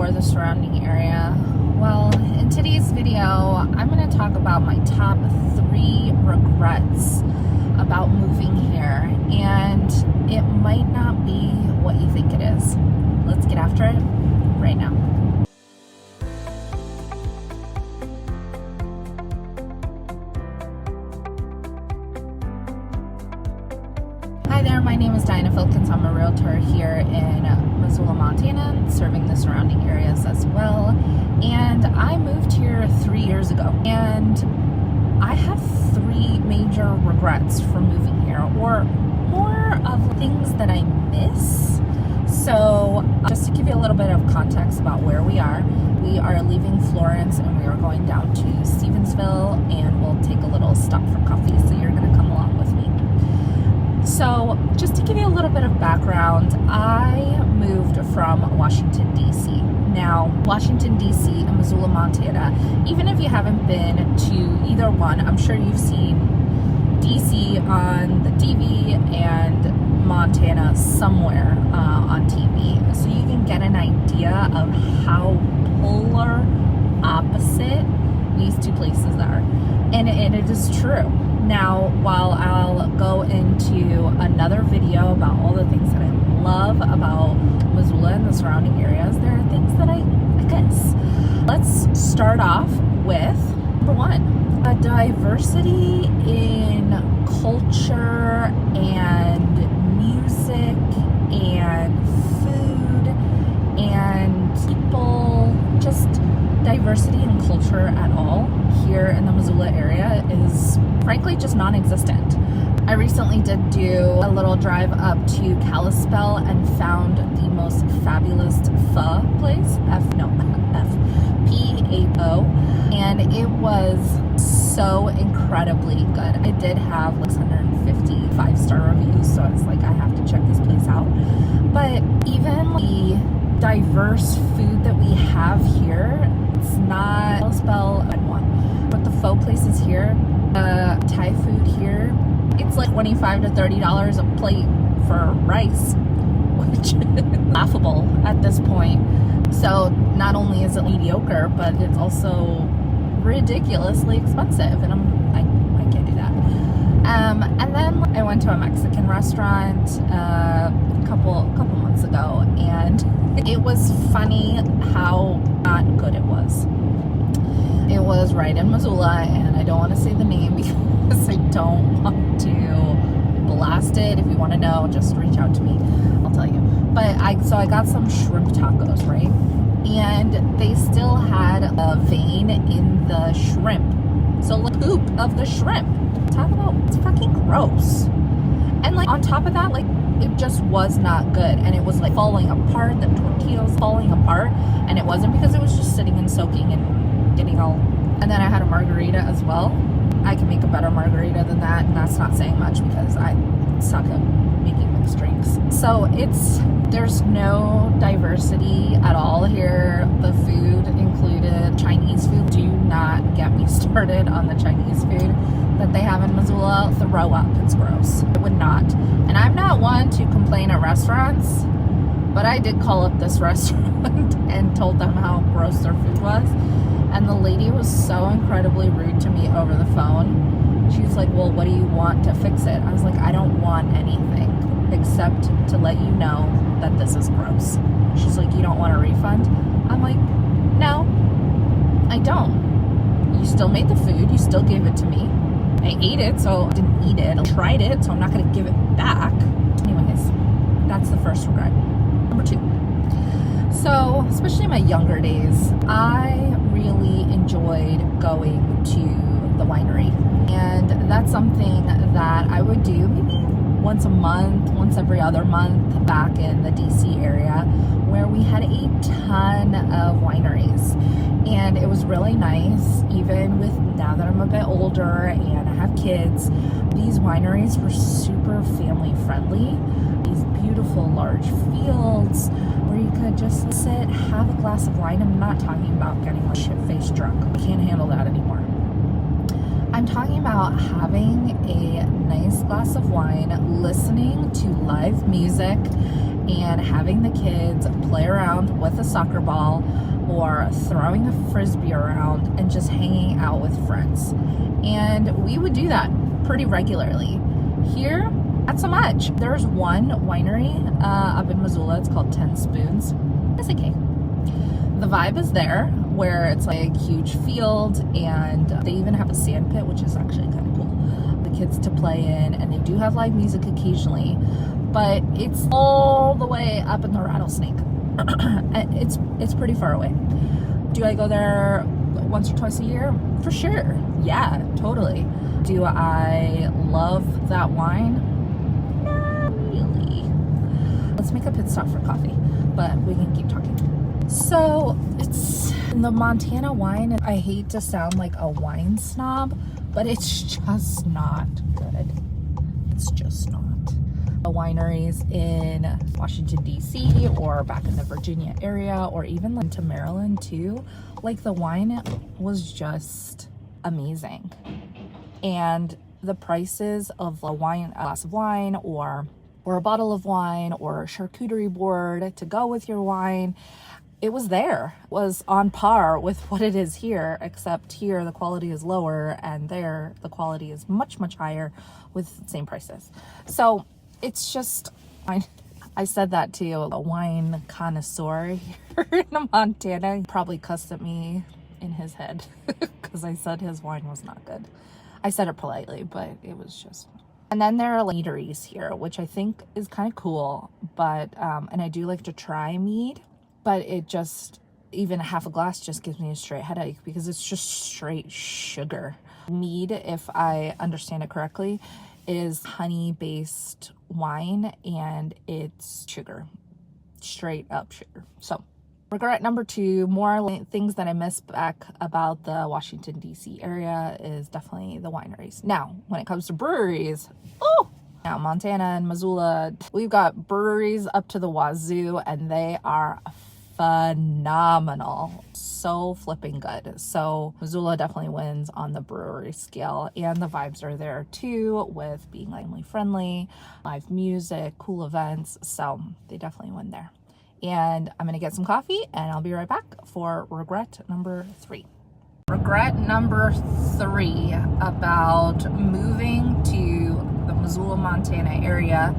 or the surrounding area? Well, in today's video, I'm going to talk about my top 3 regrets about moving here, and it might not be what you think it is. Let's get after it right now. Hi there, my name is Diana Filkins. I'm a realtor here in Missoula, Montana, serving the surrounding areas as well. And I moved here 3 years ago. And I have 3 major regrets for moving here, or more of things that I miss. So just to give you a little bit of context about where we are leaving Florence and we are going down to Stevensville, and we'll take a little stop for coffee. So you're going to come along with me. So just to give you a little bit of background, I moved from Washington, D.C. Now, Washington, D.C. and Missoula, Montana, even if you haven't been to either one, I'm sure you've seen D.C. on the TV and Montana somewhere on TV. So you can get an idea of how polar opposite these two places are. And it is true. Now, while I'll go into another video about all the things that I love about Missoula and the surrounding areas, there are things that I miss. Let's start off with number 1, a diversity in culture and music and food and people. Just diversity in culture at all here in the Missoula area is frankly just non-existent. I recently did do a little drive up to Kalispell and found the most fabulous pho place, F-P-A-O, and it was so incredibly good. I did have like 150 5-star reviews, so it's like I have to check this place out. But even the diverse food that we have here, it's not Kalispell and one, but the pho places here, Thai food here, it's like $25 to $30 a plate for rice, which is laughable at this point. So not only is it mediocre, but it's also ridiculously expensive, and I can't do that. And then I went to a Mexican restaurant a couple months ago, and it was funny how not good it was. It was right in Missoula, and I don't want to say the name because I don't want to blast it. If you want to know, just reach out to me. I'll tell you. But I got some shrimp tacos, right? And they still had a vein in the shrimp. So the poop of the shrimp. Talk about, it's fucking gross. And like on top of that, like it just was not good, and it was like falling apart. The tortilla was falling apart, and it wasn't because it was just sitting and soaking and getting all. And then I had a margarita as well. I can make a better margarita than that, and that's not saying much because I suck at making mixed drinks. So there's no diversity at all here. The food included Chinese food. Do not get me started on the Chinese food that they have in Missoula. Throw up. It's gross. I would not. And I'm not one to complain at restaurants, but I did call up this restaurant and told them how gross their food was. And the lady was so incredibly rude to me over the phone. She was like, well, what do you want to fix it? I was like, I don't want anything except to let you know that this is gross. She's like, you don't want a refund? I'm like, no, I don't. You still made the food. You still gave it to me. I ate it, so I didn't eat it. I tried it, so I'm not going to give it back. Anyways, that's the first regret. Number 2. So, especially in my younger days, I really enjoyed going to the winery. And that's something that I would do maybe once a month, once every other month back in the DC area, where we had a ton of wineries. And it was really nice, even with now that I'm a bit older and I have kids, these wineries were super family friendly. These beautiful large fields where you could just sit, have a glass of wine. I'm not talking about getting a shit-faced drunk. I can't handle that anymore. I'm talking about having a nice glass of wine, listening to live music, and having the kids play around with a soccer ball or throwing a frisbee around and just hanging out with friends. And we would do that pretty regularly. Here, not so much. There's one winery up in Missoula. It's called 10 Spoons. It's okay. The vibe is there, where it's like a huge field, and they even have a sand pit, which is actually kind of cool. The kids to play in, and they do have live music occasionally, but it's all the way up in the Rattlesnake. It's pretty far away. Do I go there once or twice a year? For sure. Yeah, totally. Do I love that wine? Not really. Let's make a pit stop for coffee, but we can keep talking. So it's the Montana wine. I hate to sound like a wine snob, but it's just not good. It's just not. The wineries in Washington, D.C. or back in the Virginia area, or even into Maryland too, like the wine was just amazing. And the prices of a glass of wine or a bottle of wine or a charcuterie board to go with your wine, it was there. It was on par with what it is here, except here the quality is lower and there the quality is much, much higher with the same prices. So it's just, I said that to a wine connoisseur here in Montana. He probably cussed at me in his head because I said his wine was not good. I said it politely, but it was just. And then there are eateries here, which I think is kind of cool, but and I do like to try mead, but it just, even half a glass just gives me a straight headache because it's just straight sugar. Mead, if I understand it correctly, is honey-based wine, and it's sugar, straight up sugar. So regret number 2, more things that I miss back about the Washington, D.C. area is definitely the wineries. Now, when it comes to breweries, now Montana and Missoula, we've got breweries up to the wazoo, and they are phenomenal. So flipping good. So Missoula definitely wins on the brewery scale, and the vibes are there too, with being family friendly, live music, cool events. So they definitely win there. And I'm gonna get some coffee and I'll be right back for regret number 3. Regret number 3 about moving to the Missoula, Montana area.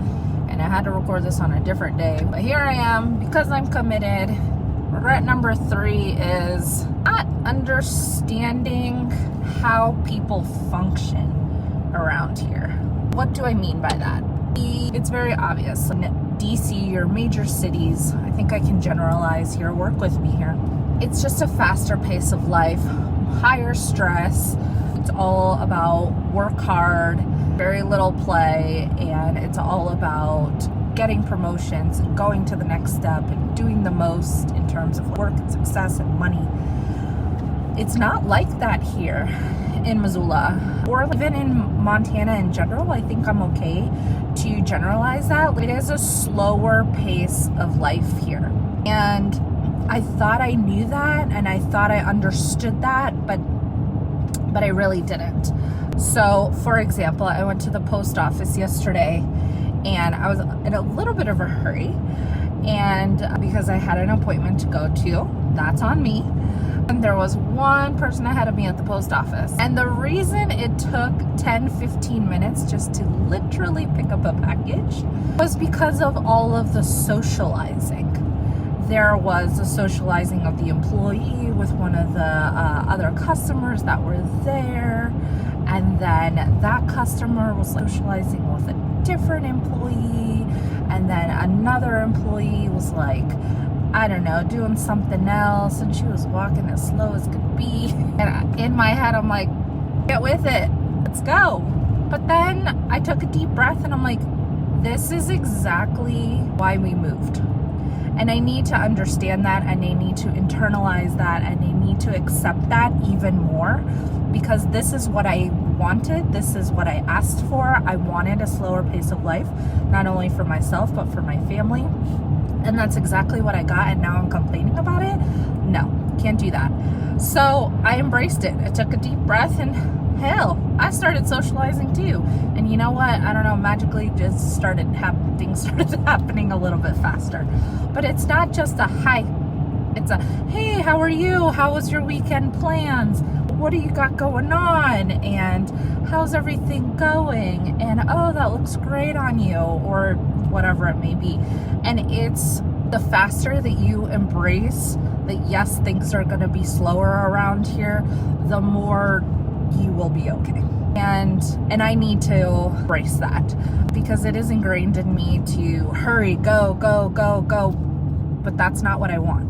And I had to record this on a different day, but here I am because I'm committed. Regret number 3 is not understanding how people function around here. What do I mean by that? It's very obvious. In DC or major cities, I think I can generalize here, work with me here. It's just a faster pace of life, higher stress. It's all about work hard, very little play, and it's all about getting promotions and going to the next step and doing the most in terms of work and success and money. It's not like that here in Missoula, or even in Montana in general. I think I'm okay to generalize that. It is a slower pace of life here. And I thought I knew that, and I thought I understood that, but I really didn't. So, for example, I went to the post office yesterday, and I was in a little bit of a hurry, and because I had an appointment to go to, that's on me. And there was one person ahead of me at the post office. And the reason it took 10-15 minutes just to literally pick up a package was because of all of the socializing. There was the socializing of the employee with one of the other customers that were there. And then that customer was socializing with a different employee. And then another employee was like, I don't know, doing something else, and she was walking as slow as could be. And in my head, I'm like, get with it, let's go. But then I took a deep breath and I'm like, this is exactly why we moved. And I need to understand that, and I need to internalize that, and I need to accept that even more, because this is what I wanted. This is what I asked for. I wanted a slower pace of life, not only for myself, but for my family. And that's exactly what I got, and now I'm complaining about it? No, can't do that. So I embraced it. I took a deep breath and hell, I started socializing too. And you know what? I don't know, magically just things started happening a little bit faster. But it's not just a hi. It's a, hey, how are you? How was your weekend plans? What do you got going on? And how's everything going? And oh, that looks great on you, or whatever it may be. And it's the faster that you embrace that, yes, things are going to be slower around here, the more you will be okay. And I need to embrace that, because it is ingrained in me to hurry, go, go, go, go. But that's not what I want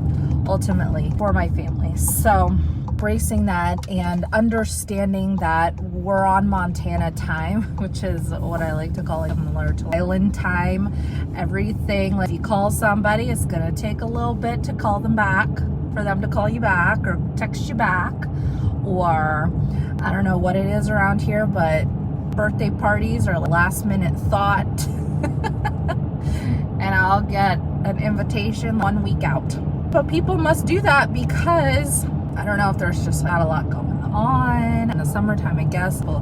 ultimately for my family. So embracing that and understanding that we're on Montana time, which is what I like to call it, similar to island time. Everything, like if you call somebody, it's gonna take a little bit to call them back, for them to call you back or text you back, or I don't know what it is around here, but birthday parties are last minute thought. And I'll get an invitation 1 week out. But people must do that because I don't know if there's just not a lot going on. In the summertime, I guess, we'll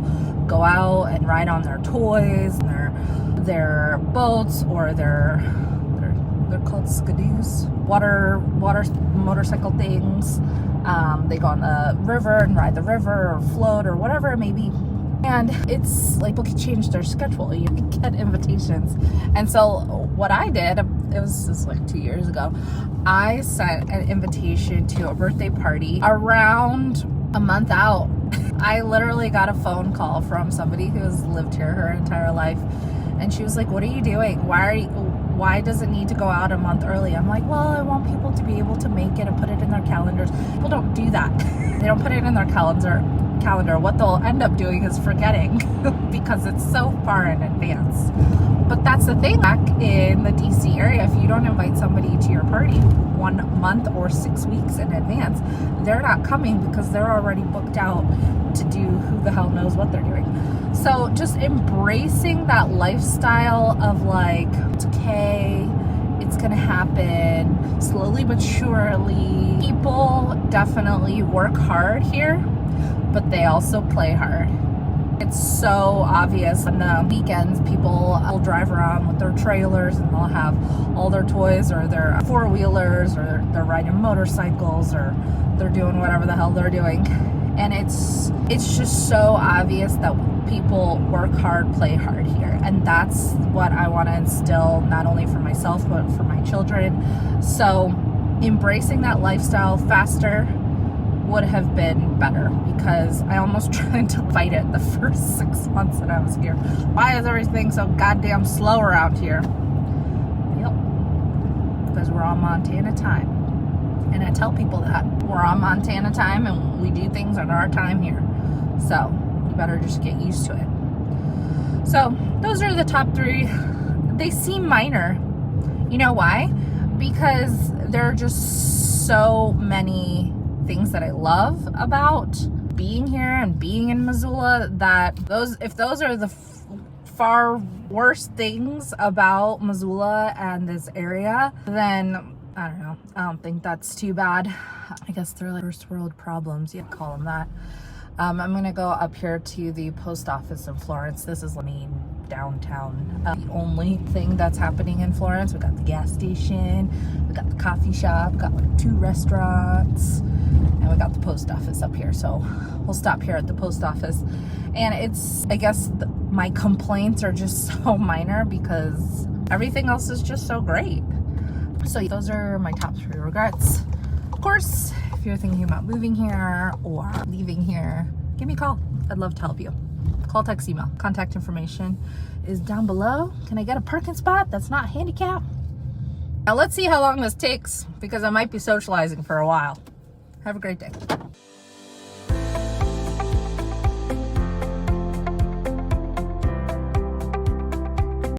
go out and ride on their toys and their boats, or they're called skidoos, water motorcycle things. They go on the river and ride the river or float or whatever it may be. And it's like, people can change their schedule. You can get invitations. And so what I did, it was like 2 years ago, I sent an invitation to a birthday party around a month out. I literally got a phone call from somebody who has lived here her entire life. And she was like, what are you doing? Why does it need to go out a month early? I'm like, well, I want people to be able to make it and put it in their calendars. People don't do that. They don't put it in their calendar. What they'll end up doing is forgetting because it's so far in advance. But that's the thing, back in the DC area, if you don't invite somebody to your party 1 month or 6 weeks in advance, they're not coming because they're already booked out to do who the hell knows what they're doing. So just embracing that lifestyle of like, it's okay, it's gonna happen slowly but surely. People definitely work hard here, but they also play hard. It's so obvious. On the weekends, people will drive around with their trailers and they'll have all their toys or their four-wheelers, or they're riding motorcycles, or they're doing whatever the hell they're doing. And it's just so obvious that people work hard, play hard here. And that's what I want to instill, not only for myself, but for my children. So embracing that lifestyle faster would have been better, because I almost tried to fight it the first 6 months that I was here. Why is everything so goddamn slow around here? Yep, because we're on Montana time. And I tell people that we're on Montana time and we do things on our time here. So you better just get used to it. So those are the top 3. They seem minor. You know why? Because there are just so many things that I love about being here and being in Missoula, that if those are the far worse things about Missoula and this area, then I don't know. I don't think that's too bad. I guess they're like first world problems. You call them that. I'm gonna go up here to the post office in Florence. This is the main downtown. The only thing that's happening in Florence. We got the gas station, we got the coffee shop, we got like 2 restaurants, and we got the post office up here. So we'll stop here at the post office. And it's, I guess my complaints are just so minor because everything else is just so great. So those are my top 3 regrets. Of course, if you're thinking about moving here or leaving here, give me a call. I'd love to help you. Call, text, email. Contact information is down below. Can I get a parking spot that's not handicapped? Now let's see how long this takes, because I might be socializing for a while. Have a great day.